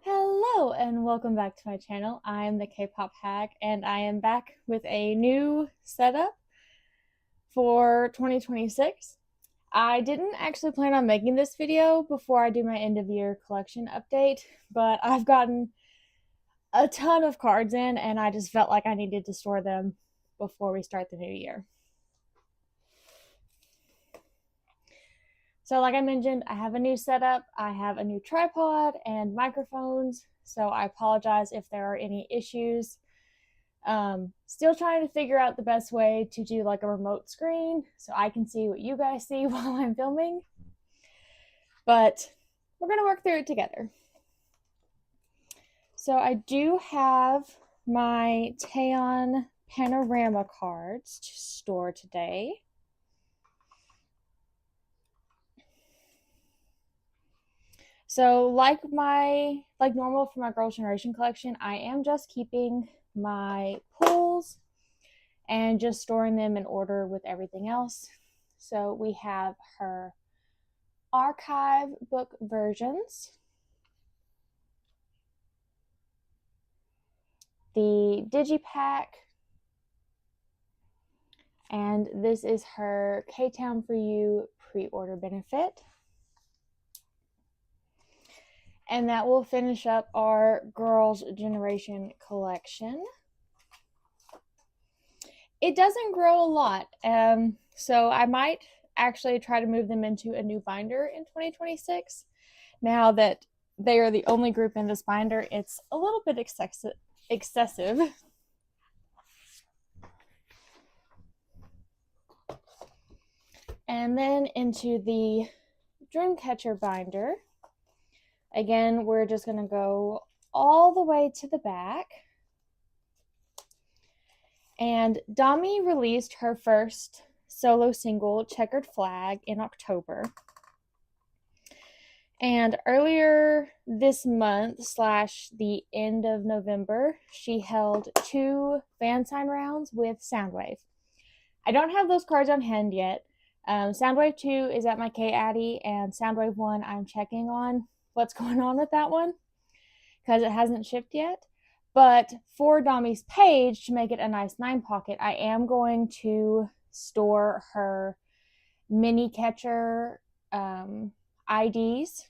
Hello and welcome back to my channel. I am the TheKpopHag and I am back with a new setup for 2026. I didn't actually plan on making this video before I do my end of year collection update, but I've gotten a ton of cards in and I just felt like I needed to store them before we start the new year. So like I mentioned, I have a new setup. I have a new tripod and microphones. So I apologize if there are any issues. Still trying to figure out the best way to do like a remote screen so I can see what you guys see while I'm filming. But we're going to work through it together. So I do have my Taeon panorama cards to store today. So like normal for my Girls' Generation collection, I am just keeping my pulls and just storing them in order with everything else. So we have her archive book versions, the digipack, and this is her K-Town for You pre-order benefit. And that will finish up our Girls' Generation collection. It doesn't grow a lot, so I might actually try to move them into a new binder in 2026. Now that they are the only group in this binder, it's a little bit excessive. And then into the Dreamcatcher binder. Again, we're just going to go all the way to the back. And Dami released her first solo single, Checkered Flag, in October. And earlier this month, / the end of November, she held 2 fan sign rounds with Soundwave. I don't have those cards on hand yet. Soundwave 2 is at my K-Addy, and Soundwave 1 I'm checking on what's going on with that one because it hasn't shipped yet. But for Dami's page, to make it a nice 9 pocket, I am going to store her mini catcher IDs.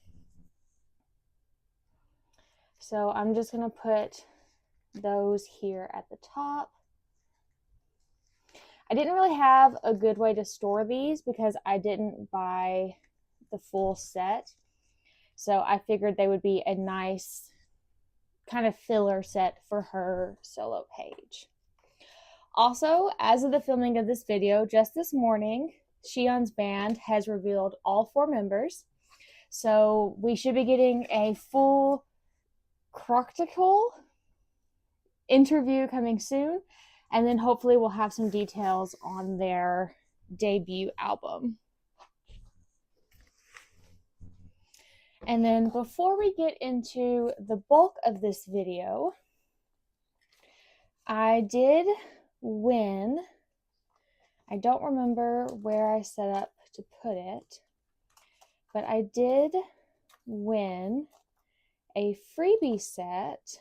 So I'm just going to put those here at the top. I didn't really have a good way to store these because I didn't buy the full set. So I figured they would be a nice kind of filler set for her solo page. Also, as of the filming of this video, just this morning, Xi'an's band has revealed all 4 members. So we should be getting a full practical interview coming soon. And then hopefully we'll have some details on their debut album. And then before we get into the bulk of this video, I did win. I don't remember where I set up to put it, but I did win a freebie set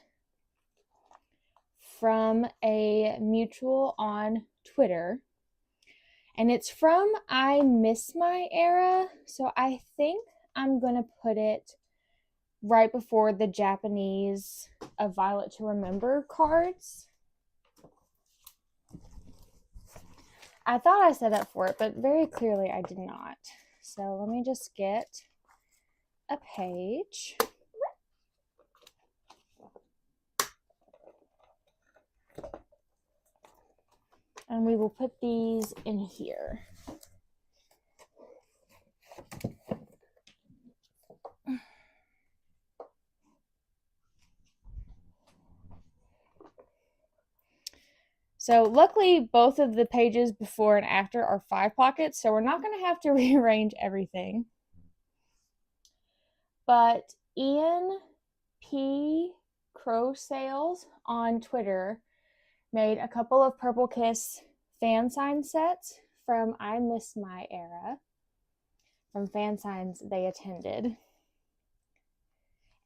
from a mutual on Twitter. And it's from I Miss My Era, so I think I'm going to put it right before the Japanese A Violet to Remember cards. I thought I set up for it, but very clearly I did not. So let me just get a page. And we will put these in here. So luckily, both of the pages before and after are 5 pockets, so we're not going to have to rearrange everything. But Ian P. Crow Sales on Twitter made a couple of Purple Kiss fan sign sets from I Miss My Era, from fan signs they attended.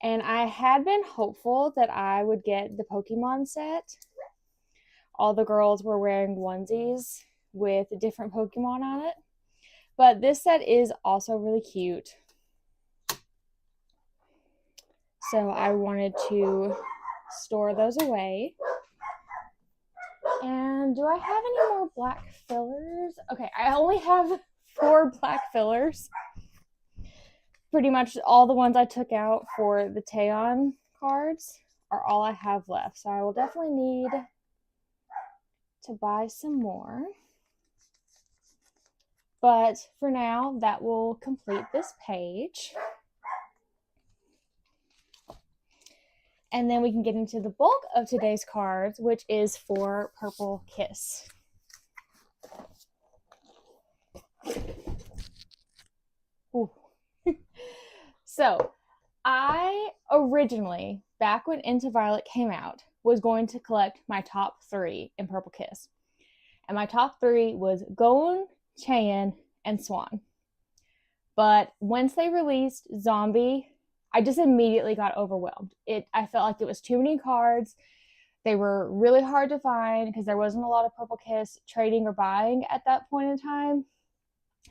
And I had been hopeful that I would get the Pokemon set. All the girls were wearing onesies with different Pokemon on it. But this set is also really cute. So I wanted to store those away. And do I have any more black fillers? Okay, I only have 4 black fillers. Pretty much all the ones I took out for the Taeon cards are all I have left. So I will definitely need to buy some more. But for now, that will complete this page. And then we can get into the bulk of today's cards, which is for Purple Kiss. Ooh. So I originally, back when Into Violet came out, was going to collect my top 3 in Purple Kiss. And my top 3 was Gowon, Chaeyeon, and Swan. But once they released Zombie, I just immediately got overwhelmed. I felt like it was too many cards. They were really hard to find because there wasn't a lot of Purple Kiss trading or buying at that point in time.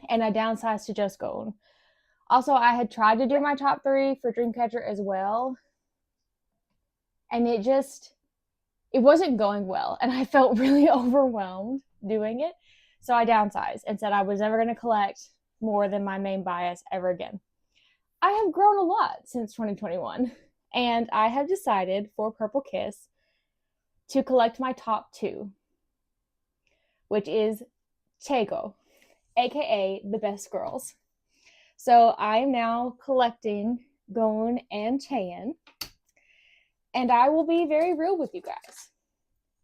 And I downsized to just Gowon. Also, I had tried to do my top 3 for Dreamcatcher as well. And it wasn't going well. And I felt really overwhelmed doing it. So I downsized and said I was never going to collect more than my main bias ever again. I have grown a lot since 2021, and I have decided for Purple Kiss to collect my top 2, which is Chaego, aka the best girls. So I am now collecting Gowon and Chaeyeon, and I will be very real with you guys.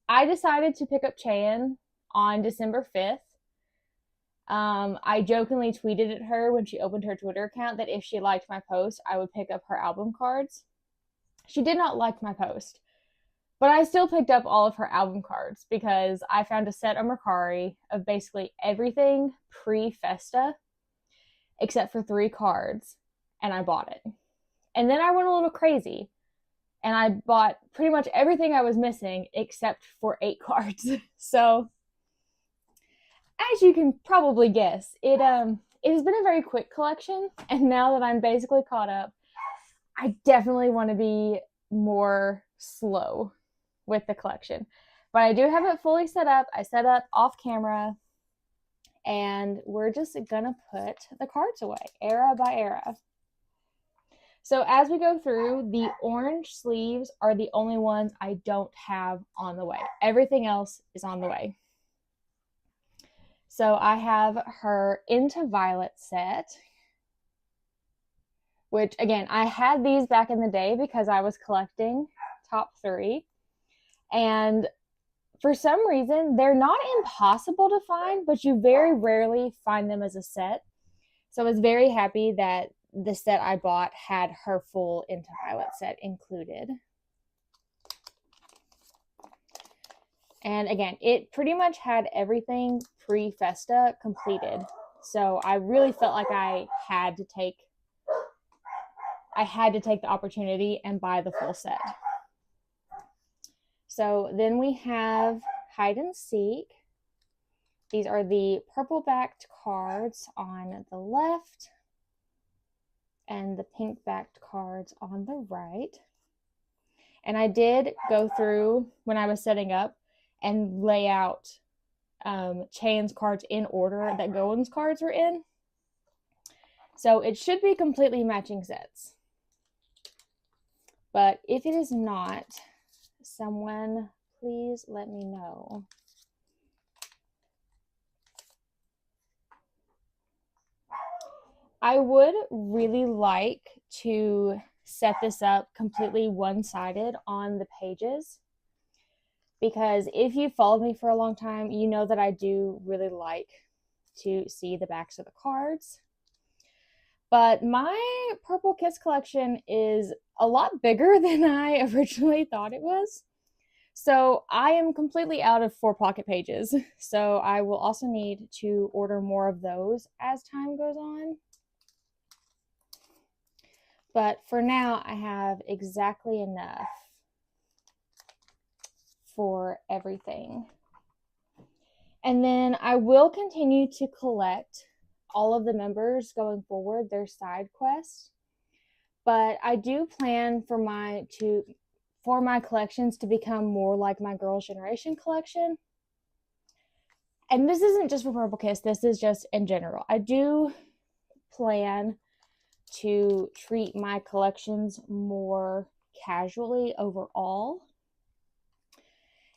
I decided to pick up Chaeyeon on December 5th. I jokingly tweeted at her when she opened her Twitter account that if she liked my post, I would pick up her album cards. She did not like my post, but I still picked up all of her album cards because I found a set on Mercari of basically everything pre-Festa except for 3 cards, and I bought it. And then I went a little crazy, and I bought pretty much everything I was missing except for 8 cards. So as you can probably guess, it has been a very quick collection, and now that I'm basically caught up, I definitely want to be more slow with the collection. But I do have it fully set up. I set up off camera, and we're just gonna put the cards away, era by era. So as we go through, the orange sleeves are the only ones I don't have on the way. Everything else is on the way. So I have her Into Violet set, which again, I had these back in the day because I was collecting top 3. And for some reason, they're not impossible to find, but you very rarely find them as a set. So I was very happy that the set I bought had her full Into Violet set included. And again, it pretty much had everything pre-Festa completed. So I really felt like I had to take the opportunity and buy the full set. So then we have Hide and Seek. These are the purple backed cards on the left and the pink backed cards on the right. And I did go through when I was setting up and lay out Chaeyeon's cards in order that Gowon's cards were in. So it should be completely matching sets. But if it is not, someone please let me know. I would really like to set this up completely one-sided on the pages, because if you followed me for a long time, you know that I do really like to see the backs of the cards. But my Purple Kiss collection is a lot bigger than I originally thought it was. So I am completely out of 4 pocket pages. So I will also need to order more of those as time goes on. But for now, I have exactly enough for everything. And then I will continue to collect all of the members going forward, their side quests. But I do plan for my collections to become more like my Girls' Generation collection. And this isn't just for Purple Kiss, this is just in general. I do plan to treat my collections more casually overall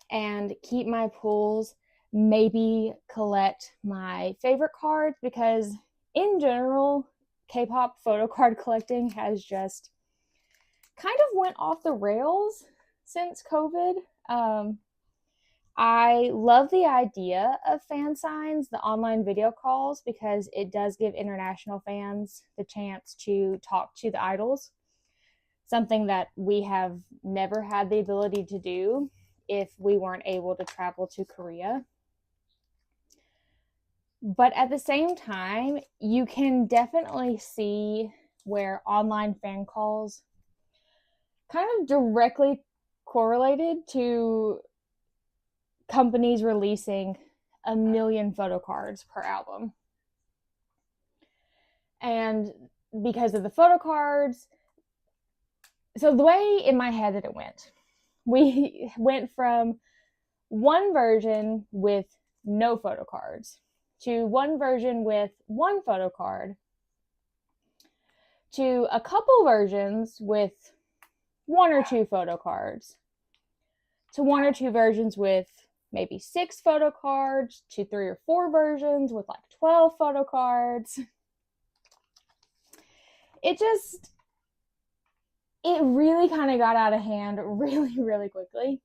and keep my pulls, maybe collect my favorite cards, because in general, K-pop photo card collecting has just kind of went off the rails since COVID. I love the idea of fan signs, the online video calls, because it does give international fans the chance to talk to the idols, something that we have never had the ability to do if we weren't able to travel to Korea. But at the same time, you can definitely see where online fan calls kind of directly correlated to companies releasing 1 million photo cards per album. And because of the photo cards, so the way in my head that it went, we went from one version with no photo cards to one version with one photo card to a couple versions with 1 or 2 photo cards to 1 or 2 versions with maybe 6 photo cards to 3 or 4 versions with like 12 photo cards. It really kind of got out of hand really, really quickly.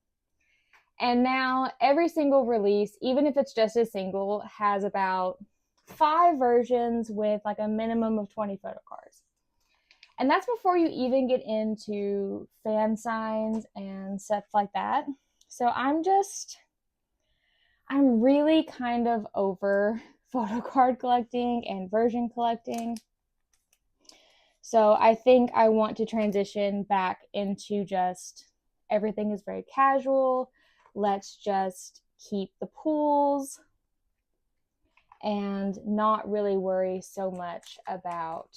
And now every single release, even if it's just a single, has about 5 versions with like a minimum of 20 photo cards. And that's before you even get into fan signs and stuff like that. So I'm really kind of over photo card collecting and version collecting. So I think I want to transition back into just everything is very casual. Let's just keep the pools and not really worry so much about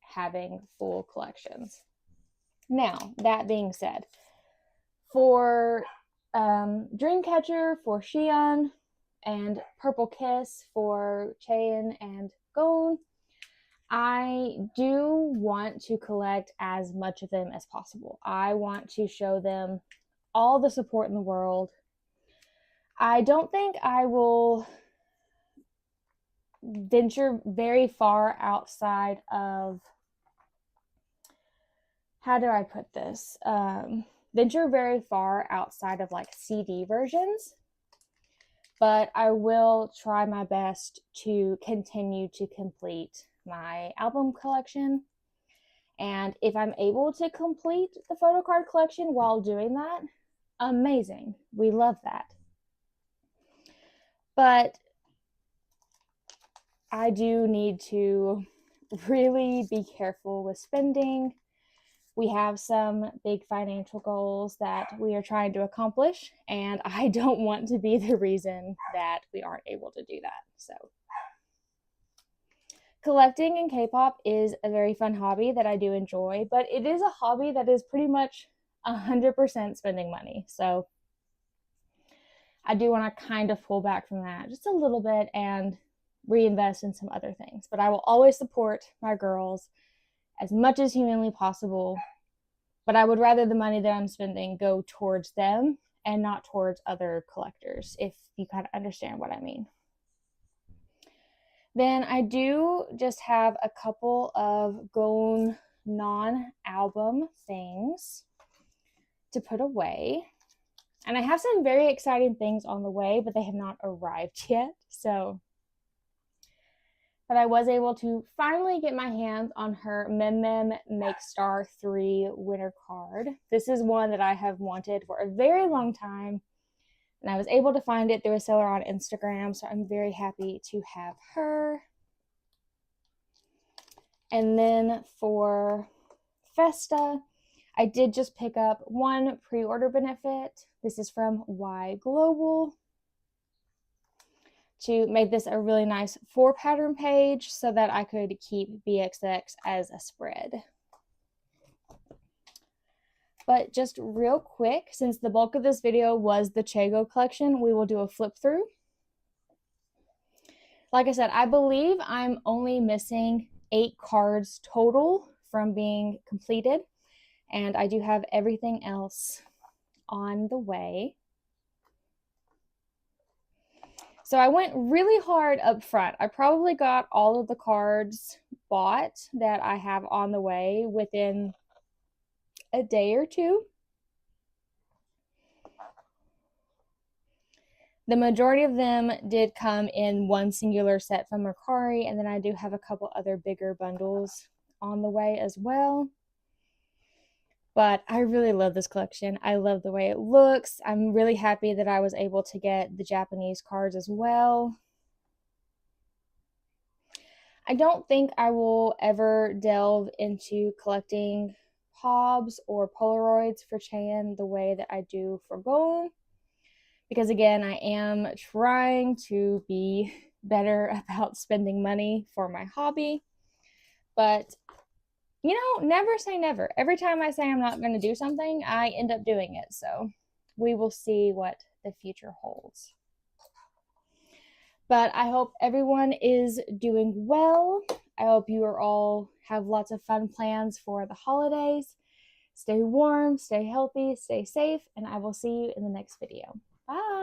having full collections. Now, that being said, for Dreamcatcher for Xion and Purple Kiss for Chaein and Gon, I do want to collect as much of them as possible. I want to show them all the support in the world. I don't think I will venture very far outside of, how do I put this? Venture very far outside of like CD versions, but I will try my best to continue to complete my album collection. And if I'm able to complete the photo card collection while doing that, amazing. We love that. But I do need to really be careful with spending. We have some big financial goals that we are trying to accomplish, and I don't want to be the reason that we aren't able to do that. So collecting in K-pop is a very fun hobby that I do enjoy, but it is a hobby that is pretty much 100% spending money. So I do want to kind of pull back from that just a little bit and reinvest in some other things. But I will always support my girls as much as humanly possible. But I would rather the money that I'm spending go towards them and not towards other collectors, if you kind of understand what I mean. Then I do just have a couple of Gon non-album things to put away. And I have some very exciting things on the way, but they have not arrived yet. But I was able to finally get my hands on her Mem Mem Make Star 3 winner card. This is one that I have wanted for a very long time, and I was able to find it through a seller on Instagram, so I'm very happy to have her. And then for Festa. I did just pick up one pre-order benefit. This is from Y Global, to make this a really nice 4-pattern page so that I could keep BXX as a spread. But just real quick, since the bulk of this video was the Chago collection, we will do a flip through. Like I said, I believe I'm only missing 8 cards total from being completed, and I do have everything else on the way. So I went really hard up front. I probably got all of the cards bought that I have on the way within a day or two. The majority of them did come in one singular set from Mercari, and then I do have a couple other bigger bundles on the way as well. But I really love this collection. I love the way it looks. I'm really happy that I was able to get the Japanese cards as well. I don't think I will ever delve into collecting Hobbs or Polaroids for Chan the way that I do for Gold, because again, I am trying to be better about spending money for my hobby. But you know, never say never. Every time I say I'm not going to do something, I end up doing it. So we will see what the future holds. But I hope everyone is doing well. I hope you are all have lots of fun plans for the holidays. Stay warm, stay healthy, stay safe, and I will see you in the next video. Bye.